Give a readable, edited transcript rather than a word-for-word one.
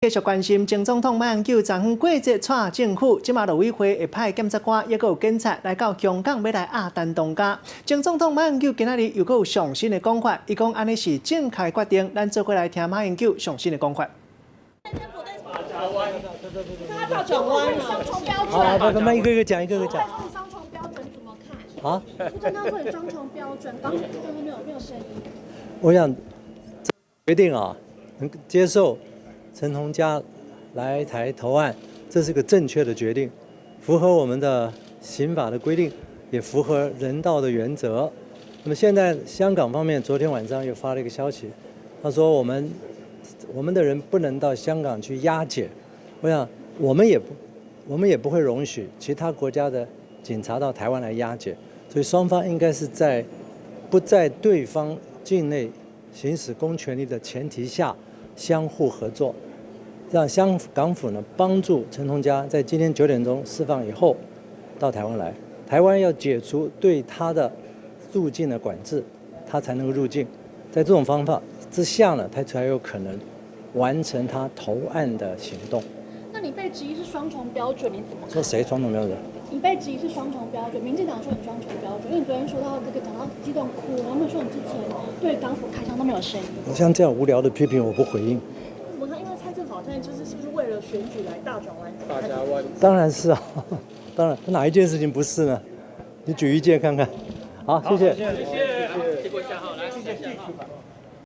继续关心前总统马英九昨昏过节带政府，即马陆委会会派检察官，也有警察来到香港要来压单当家。前总统马英九今仔日又有上新的讲法，伊讲安尼是正确决定，咱做伙来听马英九上新的讲法。他把转弯了，双重标准。好，慢慢一个一个讲，一个一个讲。双重标准怎么看？啊？苏贞昌说有双重标准，港府这边没有声音。我想决定啊，能接受陈同佳来台投案，这是个正确的决定，符合我们的刑法的规定，也符合人道的原则。那么现在香港方面昨天晚上又发了一个消息，他说我们的人不能到香港去押解。我想我们也不会容许其他国家的警察到台湾来押解，所以双方应该是不在对方境内行使公权力的前提下相互合作，让香港府呢帮助陈同佳在今天9点钟释放以后到台湾来，台湾要解除对他的入境的管制，他才能够入境。在这种方法之下呢，他才有可能完成他投案的行动。那你被质疑是双重标准，你怎么看？说谁双重标准？你被质疑是双重标准，民进党说你双重标准，因为你昨天说到这个讲到激动哭，然后没有说你之前对港府开枪都没有声音。我像这样无聊的批评我不回应。我看因为蔡政府好像是不是为了选举来大转弯？大家弯？当然是啊，当然哪一件事情不是呢？你举一件看看。好，谢谢。谢谢。结果下号来，谢谢。